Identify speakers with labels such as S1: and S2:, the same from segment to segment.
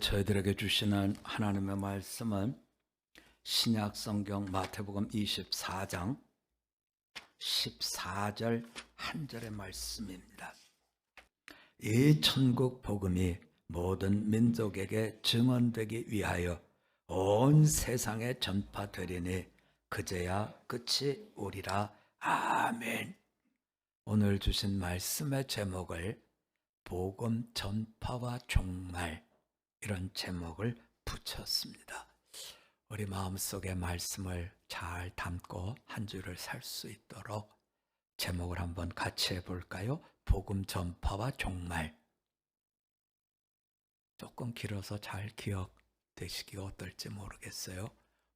S1: 저희들에게 주시는 하나님의 말씀은 신약 성경 마태복음 24장 14절 한 절의 말씀입니다. 이 천국 복음이 모든 민족에게 증언되기 위하여 온 세상에 전파되리니 그제야 끝이 오리라. 아멘. 오늘 주신 말씀의 제목을 복음 전파와 종말, 이런 제목을 붙였습니다. 우리 마음속에 말씀을 잘 담고 한 주를 살 수 있도록 제목을 한번 같이 해볼까요? 복음 전파와 종말. 조금 길어서 잘 기억되시기가 어떨지 모르겠어요.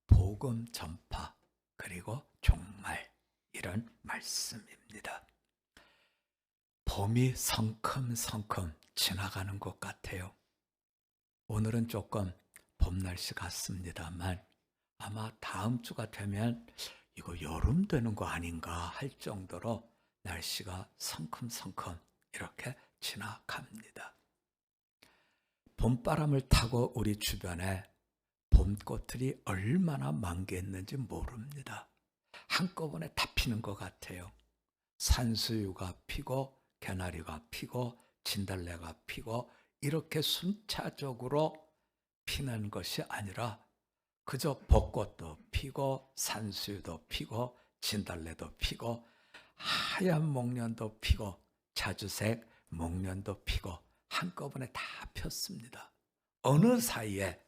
S1: 복음 전파 그리고 종말, 이런 말씀입니다. 봄이 성큼성큼 지나가는 것 같아요. 오늘은 조금 봄 날씨 같습니다만 아마 다음 주가 되면 이거 여름 되는 거 아닌가 할 정도로 날씨가 성큼성큼 이렇게 지나갑니다. 봄바람을 타고 우리 주변에 봄꽃들이 얼마나 만개했는지 모릅니다. 한꺼번에 다 피는 것 같아요. 산수유가 피고 개나리가 피고 진달래가 피고 이렇게 순차적으로 피는 것이 아니라 그저 벚꽃도 피고 산수유도 피고 진달래도 피고 하얀 목련도 피고 자주색 목련도 피고 한꺼번에 다 폈습니다. 어느 사이에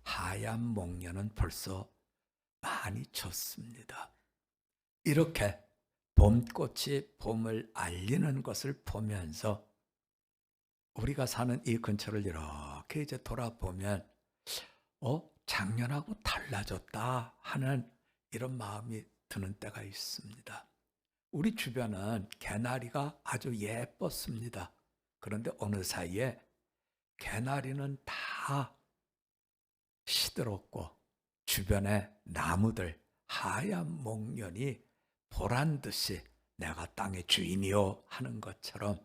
S1: 하얀 목련은 벌써 많이 졌습니다. 이렇게 봄꽃이 봄을 알리는 것을 보면서 우리가 사는 이 근처를 이렇게 이제 돌아보면 작년하고 달라졌다 하는 이런 마음이 드는 때가 있습니다. 우리 주변은 개나리가 아주 예뻤습니다. 그런데 어느 사이에 개나리는 다 시들었고 주변의 나무들 하얀 목련이 보란 듯이 내가 땅의 주인이요 하는 것처럼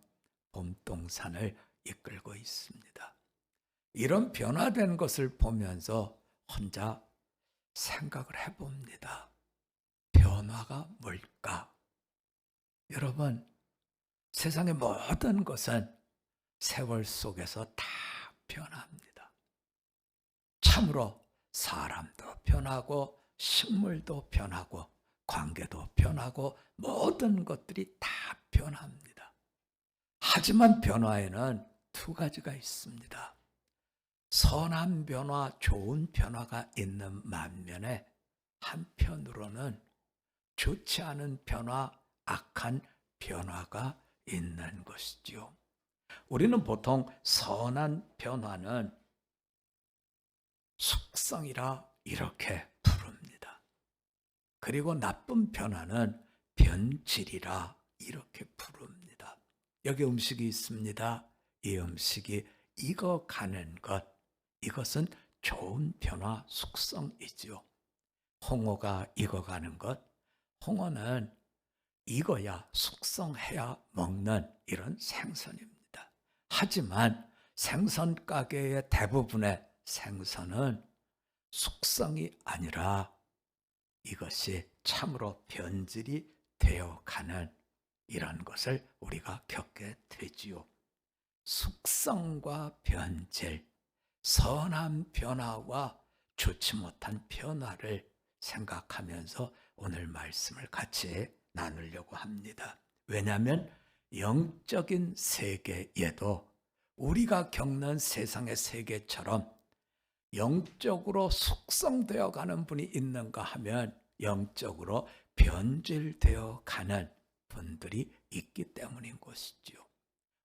S1: 봄동산을 이끌고 있습니다. 이런 변화된 것을 보면서 혼자 생각을 해봅니다. 변화가 뭘까? 여러분, 세상의 모든 것은 세월 속에서 다 변합니다. 참으로 사람도 변하고 식물도 변하고 관계도 변하고 모든 것들이 다 변합니다. 하지만 변화에는 두 가지가 있습니다. 선한 변화, 좋은 변화가 있는 반면에 한편으로는 좋지 않은 변화, 악한 변화가 있는 것이지요. 우리는 보통 선한 변화는 숙성이라 이렇게 부릅니다. 그리고 나쁜 변화는 변질이라 이렇게 부릅니다. 여기 음식이 있습니다. 이 음식이 익어가는 것, 이것은 좋은 변화 숙성이지요. 홍어가 익어가는 것, 홍어는 익어야 숙성해야 먹는 이런 생선입니다. 하지만 생선 가게의 대부분의 생선은 숙성이 아니라 이것이 참으로 변질이 되어가는 이런 것을 우리가 겪게 되지요. 숙성과 변질, 선한 변화와 좋지 못한 변화를 생각하면서 오늘 말씀을 같이 나누려고 합니다. 왜냐하면 영적인 세계에도 우리가 겪는 세상의 세계처럼 영적으로 숙성되어 가는 분이 있는가 하면 영적으로 변질되어 가는 분들이 있기 때문인 것이죠.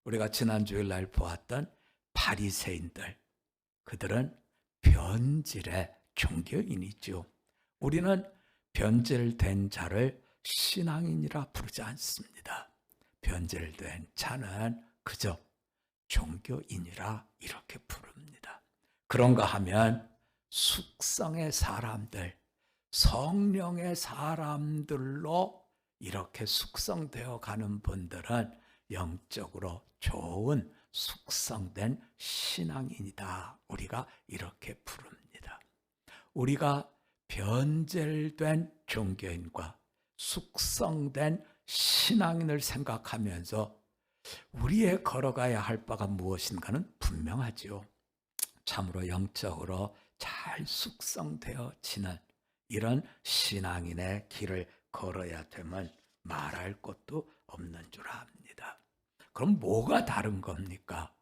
S1: 우리가 지난 주일날 보았던 바리새인들, 그들은 변질의 종교인이죠. 우리는 변질된 자를 신앙인이라 부르지 않습니다. 변질된 자는 그저 종교인이라 이렇게 부릅니다. 그런가 하면 숙성의 사람들, 성령의 사람들로 이렇게 숙성되어 가는 분들은 영적으로 좋은 숙성된 신앙인이다. 우리가 이렇게 부릅니다. 우리가 변절된 종교인과 숙성된 신앙인을 생각하면서 우리의 걸어가야 할 바가 무엇인가는 분명하지요. 참으로 영적으로 잘 숙성되어지는 이런 신앙인의 길을 걸어야 되면 말할 것도 없는 줄 압니다. 그럼 뭐가 다른 겁니까?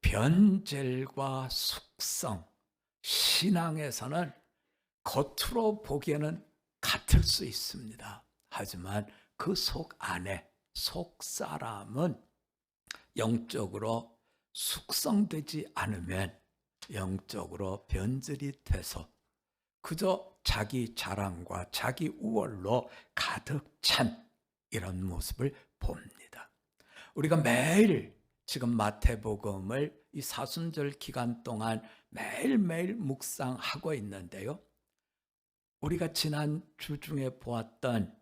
S1: 변절과 숙성, 신앙에서는 겉으로 보기에는 같을 수 있습니다. 하지만 그 속 안에, 속 사람은 영적으로 숙성되지 않으면 영적으로 변절이 돼서 그저 자기 자랑과 자기 우월로 가득 찬 이런 모습을 봅니다. 우리가 매일 지금 마태복음을 이 사순절 기간 동안 매일매일 묵상하고 있는데요. 우리가 지난 주 중에 보았던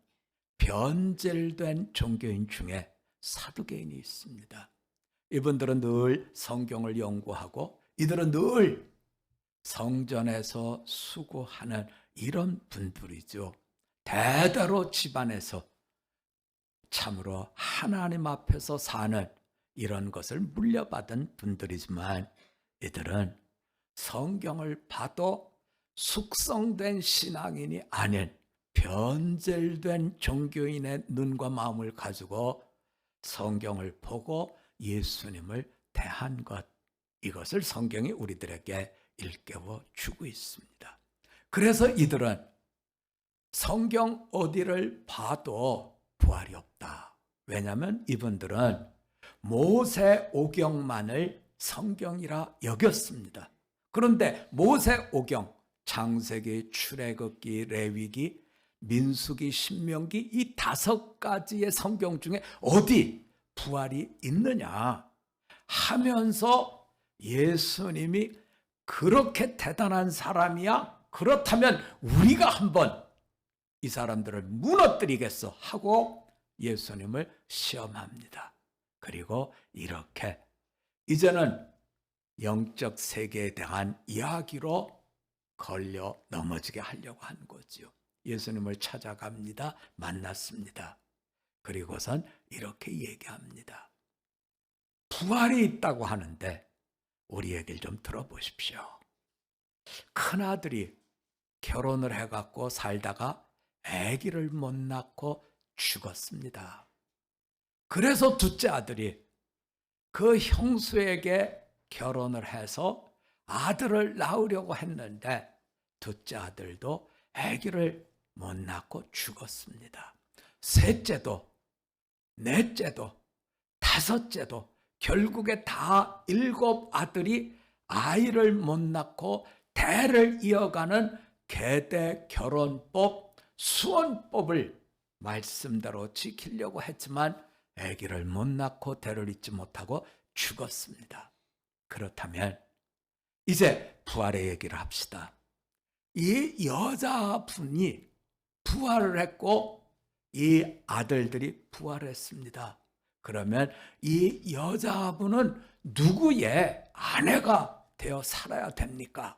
S1: 변절된 종교인 중에 사두개인이 있습니다. 이분들은 늘 성경을 연구하고 이들은 늘 성전에서 수고하는 이런 분들이죠. 대대로 집안에서 참으로 하나님 앞에서 사는 이런 것을 물려받은 분들이지만 이들은 성경을 봐도 숙성된 신앙인이 아닌 변절된 종교인의 눈과 마음을 가지고 성경을 보고 예수님을 대한 것, 이것을 성경이 우리들에게 일깨워 주고 있습니다. 그래서 이들은 성경 어디를 봐도 부활이 없다. 왜냐하면 이분들은 모세오경만을 성경이라 여겼습니다. 그런데 모세오경, 창세기, 출애굽기, 레위기, 민수기, 신명기 이 5가지의 성경 중에 어디 부활이 있느냐 하면서 예수님이 그렇게 대단한 사람이야? 그렇다면 우리가 한번 이 사람들을 무너뜨리겠어 하고 예수님을 시험합니다. 그리고 이렇게 이제는 영적 세계에 대한 이야기로 걸려 넘어지게 하려고 한 거지요. 예수님을 찾아갑니다. 만났습니다. 그리고선 이렇게 얘기합니다. 부활이 있다고 하는데 우리 얘기를 좀 들어보십시오. 큰아들이 결혼을 해갖고 살다가 아기를 못 낳고 죽었습니다. 그래서 둘째 아들이 그 형수에게 결혼을 해서 아들을 낳으려고 했는데 둘째 아들도 아기를 못 낳고 죽었습니다. 셋째도, 넷째도, 다섯째도 결국에 다 7 아들이 아이를 못 낳고 대를 이어가는 계대 결혼법, 수원법을 말씀대로 지키려고 했지만 아기를 못 낳고 대를 잇지 못하고 죽었습니다. 그렇다면 이제 부활의 얘기를 합시다. 이 여자분이 부활을 했고 이 아들들이 부활했습니다. 그러면 이 여자분은 누구의 아내가 되어 살아야 됩니까?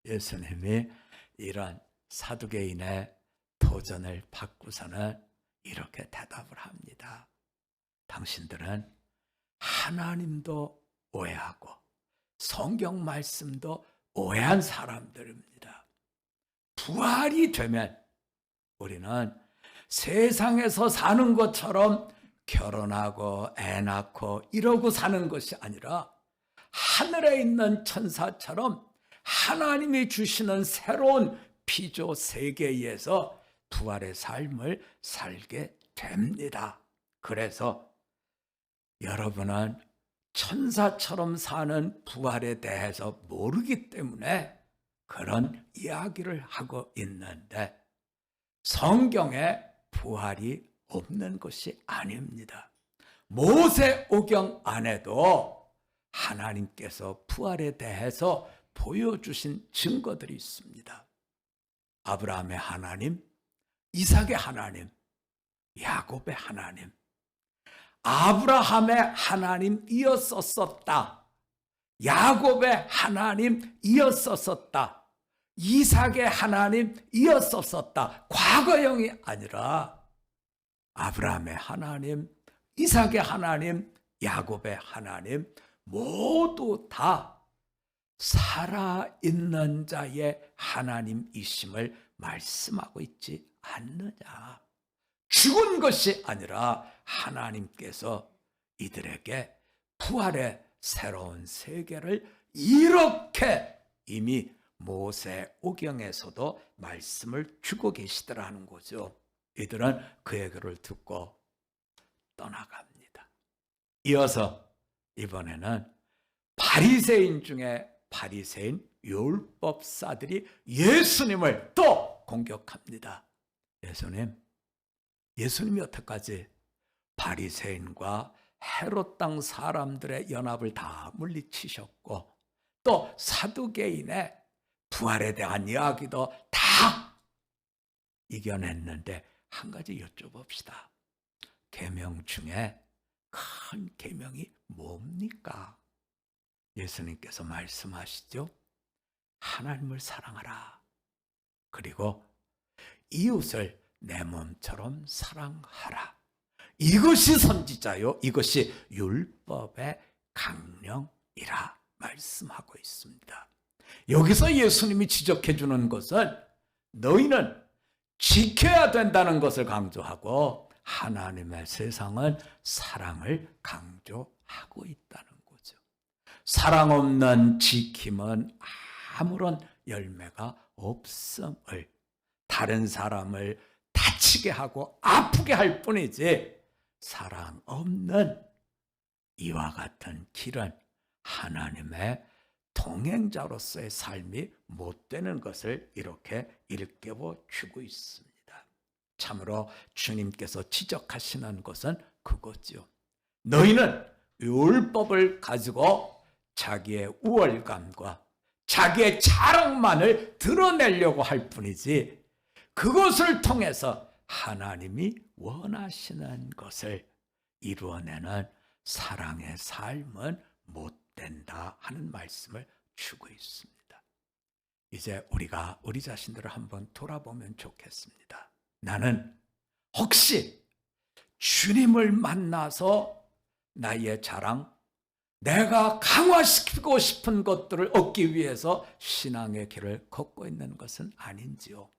S1: 예수님이 이런 사두개인의 도전을 받고서는 이렇게 대답을 합니다. 당신들은 하나님도 오해하고 성경 말씀도 오해한 사람들입니다. 부활이 되면 우리는 세상에서 사는 것처럼 결혼하고 애 낳고 이러고 사는 것이 아니라 하늘에 있는 천사처럼 하나님이 주시는 새로운 피조 세계에서 부활의 삶을 살게 됩니다. 그래서 여러분은 천사처럼 사는 부활에 대해서 모르기 때문에 그런 이야기를 하고 있는데 성경에 부활이 없는 것이 아닙니다. 모세오경 안에도 하나님께서 부활에 대해서 보여주신 증거들이 있습니다. 아브라함의 하나님, 이삭의 하나님, 야곱의 하나님, 아브라함의 하나님이었었다. 야곱의 하나님이었었다. 이삭의 하나님이었었다. 과거형이 아니라 아브라함의 하나님, 이삭의 하나님, 야곱의 하나님 모두 다 살아있는 자의 하나님이심을 말씀하고 있지 않느냐. 죽은 것이 아니라 하나님께서 이들에게 부활의 새로운 세계를 이렇게 이미 모세오경에서도 말씀을 주고 계시더라는 거죠. 이들은 그 얘기를 듣고 떠나갑니다. 이어서 이번에는 바리새인 중에 바리새인 율법사들이 예수님을 또 공격합니다. 예수님이 여태까지 바리새인과 헤롯 땅 사람들의 연합을 다 물리치셨고 또 사두개인의 부활에 대한 이야기도 다 이겨냈는데 한 가지 여쭤봅시다. 계명 중에 큰 계명이 뭡니까? 예수님께서 말씀하시죠. 하나님을 사랑하라. 그리고 이웃을 내 몸처럼 사랑하라. 이것이 선지자요. 이것이 율법의 강령이라 말씀하고 있습니다. 여기서 예수님이 지적해 주는 것은 너희는 지켜야 된다는 것을 강조하고 하나님의 세상은 사랑을 강조하고 있다는 거죠. 사랑 없는 지킴은 아무런 열매가 없음을, 다른 사람을 다치게 하고 아프게 할 뿐이지 사랑 없는 이와 같은 길은 하나님의 동행자로서의 삶이 못 되는 것을 이렇게 일깨워 주고 있습니다. 참으로 주님께서 지적하시는 것은 그거죠. 너희는 율법을 가지고 자기의 우월감과 자기의 자랑만을 드러내려고 할 뿐이지 그것을 통해서 하나님이 원하시는 것을 이루어내는 사랑의 삶은 못 된다 하는 말씀을 주고 있습니다. 이제 우리가 우리 자신들을 한번 돌아보면 좋겠습니다. 나는 혹시 주님을 만나서 나의 자랑, 내가 강화시키고 싶은 것들을 얻기 위해서 신앙의 길을 걷고 있는 것은 아닌지요?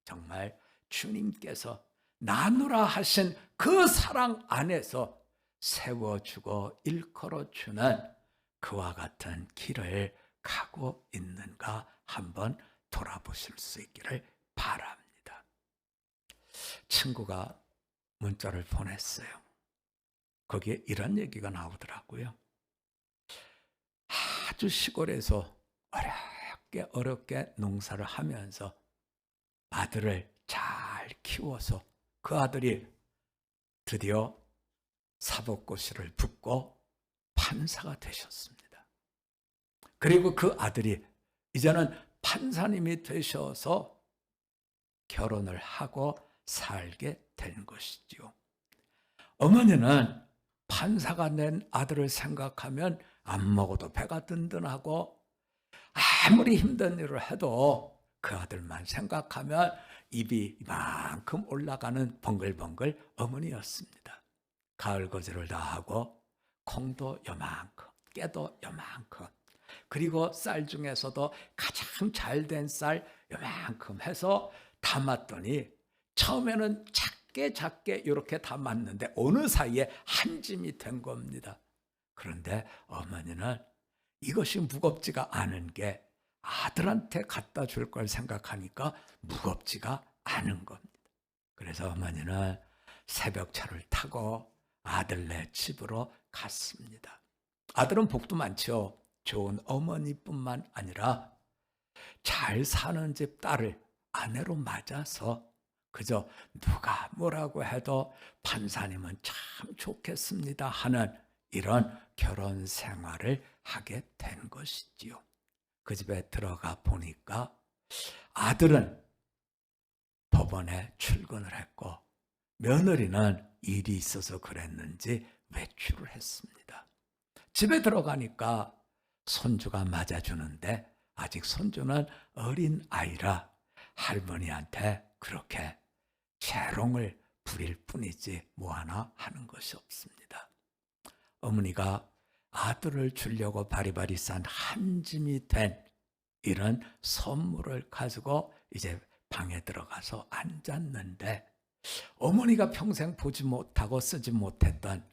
S1: 정말 주님께서 나누라 하신 그 사랑 안에서 세워주고 일컬어주는 그와 같은 길을 가고 있는가 한번 돌아보실 수 있기를 바랍니다. 친구가 문자를 보냈어요. 거기에 이런 얘기가 나오더라고요. 아주 시골에서 어렵게 농사를 하면서 아들을 잘 키워서 그 아들이 드디어 사법고시를 붙고 판사가 되셨습니다. 그리고 그 아들이 이제는 판사님이 되셔서 결혼을 하고 살게 된 것이지요. 어머니는 판사가 낸 아들을 생각하면 안 먹어도 배가 든든하고 아무리 힘든 일을 해도 그 아들만 생각하면 입이 이만큼 올라가는 벙글벙글 어머니였습니다. 가을 거지를 다 하고 콩도 요만큼, 깨도 요만큼, 그리고 쌀 중에서도 가장 잘된 쌀 요만큼 해서 담았더니 처음에는 작게 이렇게 담았는데 어느 사이에 한 짐이 된 겁니다. 그런데 어머니는 이것이 무겁지가 않은 게 아들한테 갖다 줄 걸 생각하니까 무겁지가 않은 겁니다. 그래서 어머니는 새벽차를 타고 아들네 집으로 갔습니다. 아들은 복도 많죠. 좋은 어머니뿐만 아니라 잘 사는 집 딸을 아내로 맞아서 그저 누가 뭐라고 해도 판사님은 참 좋겠습니다 하는 이런 결혼 생활을 하게 된 것이지요. 그 집에 들어가 보니까 아들은 법원에 출근을 했고 며느리는 일이 있어서 그랬는지 외출을 했습니다. 집에 들어가니까 손주가 맞아주는데 아직 손주는 어린 아이라 할머니한테 그렇게 재롱을 부릴 뿐이지 뭐 하나 하는 것이 없습니다. 어머니가 아들을 주려고 바리바리 싼 한 짐이 된 이런 선물을 가지고 이제 방에 들어가서 앉았는데 어머니가 평생 보지 못하고 쓰지 못했던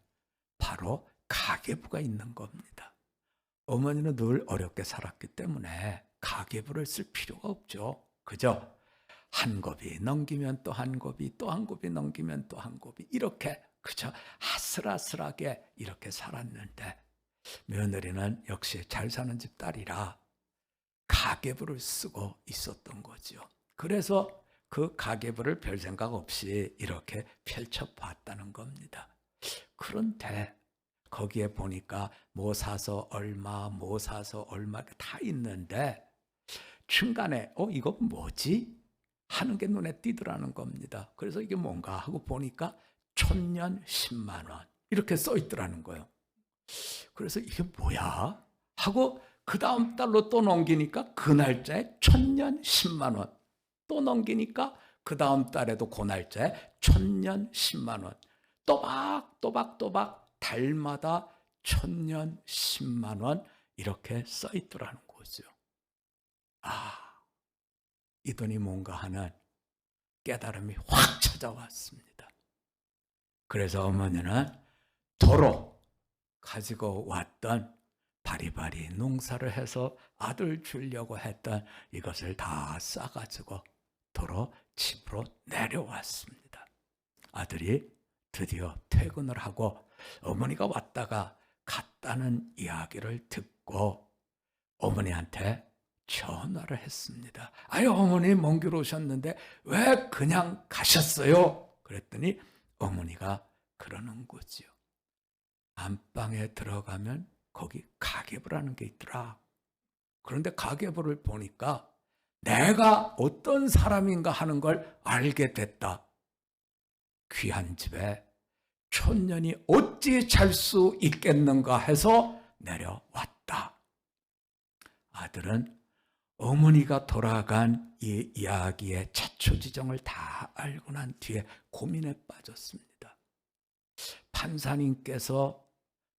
S1: 바로 가계부가 있는 겁니다. 어머니는 늘 어렵게 살았기 때문에 가계부를 쓸 필요가 없죠. 그죠? 한 곱이 넘기면 또 한 곱이, 또 한 곱이 넘기면 또 한 곱이, 이렇게 그저 아슬아슬하게 이렇게 살았는데 며느리는 역시 잘 사는 집 딸이라 가계부를 쓰고 있었던 거죠. 그래서 그 가계부를 별 생각 없이 이렇게 펼쳐봤다는 겁니다. 그런데 거기에 보니까 뭐 사서 얼마, 뭐 사서 얼마 다 있는데 중간에 이거 뭐지? 하는 게 눈에 띄더라는 겁니다. 그래서 이게 뭔가 하고 보니까 천년 10만 원 이렇게 써 있더라는 거예요. 그래서 이게 뭐야? 하고 그 다음 달로 또 넘기니까 그 날짜에 천년 10만 원. 또 넘기니까 그 다음 달에도 그 날짜에 천년 10만 원. 또박 달마다 천년 10만 원 이렇게 써 있더라는 거죠. 이 돈이 뭔가 하는 깨달음이 확 찾아왔습니다. 그래서 어머니는 도로 가지고 왔던 바리바리 농사를 해서 아들 주려고 했던 이것을 다 싸가지고 도로 집으로 내려왔습니다. 아들이 드디어 퇴근을 하고 어머니가 왔다가 갔다는 이야기를 듣고 어머니한테 전화를 했습니다. 아유, 어머니 먼 길 오셨는데 왜 그냥 가셨어요? 그랬더니 어머니가 그러는 거지요. 안방에 들어가면 거기 가계부라는 게 있더라. 그런데 가계부를 보니까 내가 어떤 사람인가 하는 걸 알게 됐다. 귀한 집에 촌년이 어찌 잘 수 있겠는가 해서 내려왔다. 아들은 어머니가 돌아간 이 이야기의 자초지정을 다 알고 난 뒤에 고민에 빠졌습니다. 판사님께서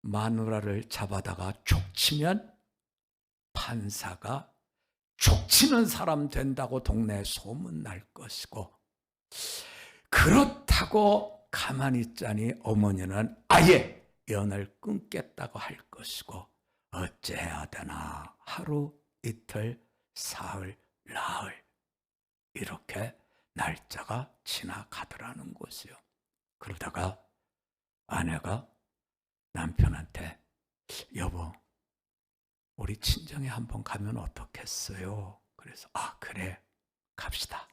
S1: 마누라를 잡아다가 족치면 판사가 족치는 사람 된다고 동네에 소문날 것이고, 그렇다고 가만히 있자니 어머니는 아예 연을 끊겠다고 할 것이고, 어째야 되나 하루 이틀 사흘 나흘 이렇게 날짜가 지나가더라는 것이요. 그러다가 아내가 남편한테 여보, 우리 친정에 한번 가면 어떻겠어요? 그래서 그래, 갑시다.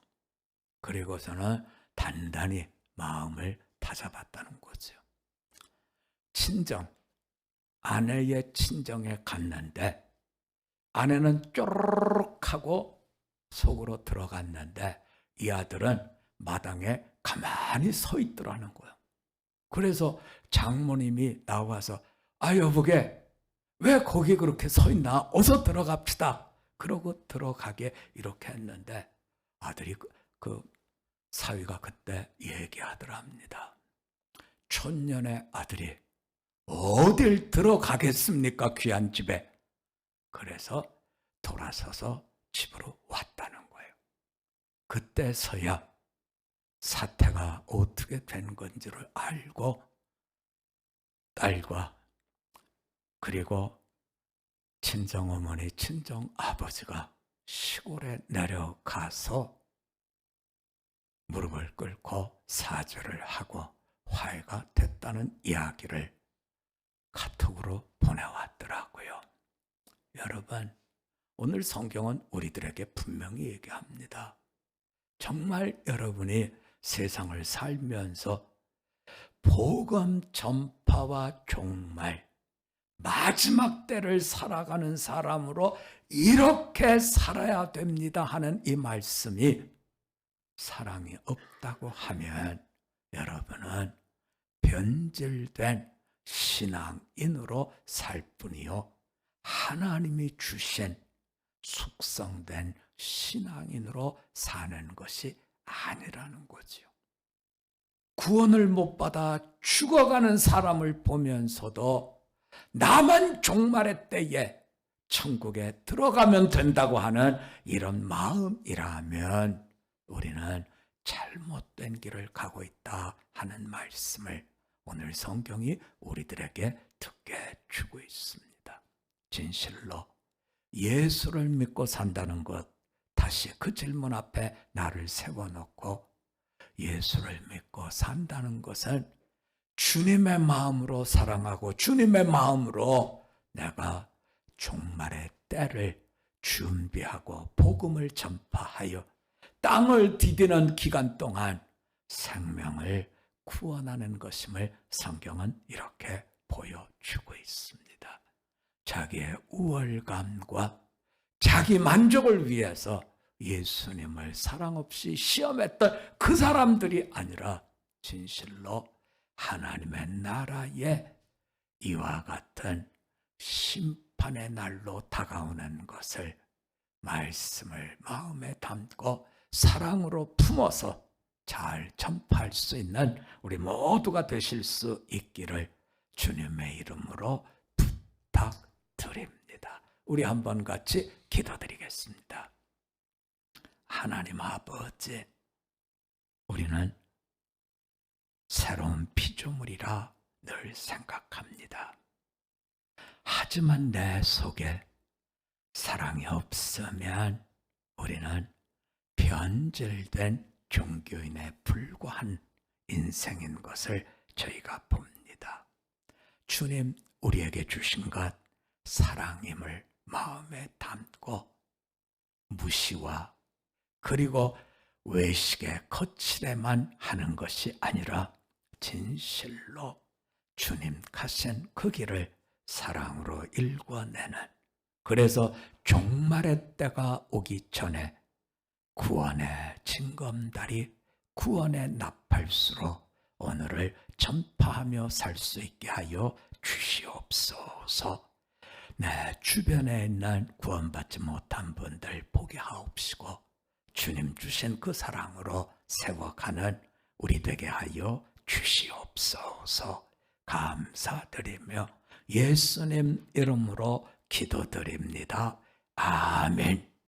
S1: 그리고서는 단단히 마음을 다잡았다는 거죠. 친정, 아내의 친정에 갔는데 아내는 쪼르륵 하고 속으로 들어갔는데 이 아들은 마당에 가만히 서 있더라는 거예요. 그래서 장모님이 나와서 여보게 왜 거기 그렇게 서 있나? 어서 들어갑시다. 그러고 들어가게 이렇게 했는데 아들이 그 사위가 그때 얘기하더랍니다. 촌년의 아들이 어딜 들어가겠습니까? 귀한 집에. 그래서 돌아서서 집으로 왔다는 거예요. 그때서야 사태가 어떻게 된 건지를 알고 딸과 그리고 친정어머니, 친정아버지가 시골에 내려가서 무릎을 꿇고 사죄를 하고 화해가 됐다는 이야기를 카톡으로 보내왔더라고요. 여러분, 오늘 성경은 우리들에게 분명히 얘기합니다. 정말 여러분이 세상을 살면서 복음 전파와 종말, 마지막 때를 살아가는 사람으로 이렇게 살아야 됩니다 하는 이 말씀이 사랑이 없다고 하면 여러분은 변질된 신앙인으로 살 뿐이요, 하나님이 주신 숙성된 신앙인으로 사는 것이 아니라는 거지요. 구원을 못 받아 죽어가는 사람을 보면서도 나만 종말의 때에 천국에 들어가면 된다고 하는 이런 마음이라면 우리는 잘못된 길을 가고 있다 하는 말씀을 오늘 성경이 우리들에게 듣게 주고 있습니다. 진실로 예수를 믿고 산다는 것, 다시 그 질문 앞에 나를 세워놓고 예수를 믿고 산다는 것은 주님의 마음으로 사랑하고 주님의 마음으로 내가 종말의 때를 준비하고 복음을 전파하여 땅을 디디는 기간 동안 생명을 구원하는 것임을 성경은 이렇게 보여주고 있습니다. 자기의 우월감과 자기 만족을 위해서 예수님을 사랑 없이 시험했던 그 사람들이 아니라 진실로 하나님의 나라에 이와 같은 심판의 날로 다가오는 것을 말씀을 마음에 담고 사랑으로 품어서 잘 전파할 수 있는 우리 모두가 되실 수 있기를 주님의 이름으로 부탁드립니다. 우리 한번 같이 기도드리겠습니다. 하나님 아버지, 우리는 새로운 피조물이라 늘 생각합니다. 하지만 내 속에 사랑이 없으면 우리는 변질된 종교인에 불과한 인생인 것을 저희가 봅니다. 주님, 우리에게 주신 것 사랑임을 마음에 담고 무시와 그리고 외식의 거칠에만 하는 것이 아니라 진실로 주님 가신 그 길을 사랑으로 일궈내는, 그래서 종말의 때가 오기 전에 구원의 징검다리, 구원의 나팔수로 오늘을 전파하며 살 수 있게 하여 주시옵소서. 내 주변에 있는 구원받지 못한 분들 보게 하옵시고 주님 주신 그 사랑으로 세워가는 우리 되게 하여 주시옵소서. 감사드리며 예수님 이름으로 기도드립니다. 아멘.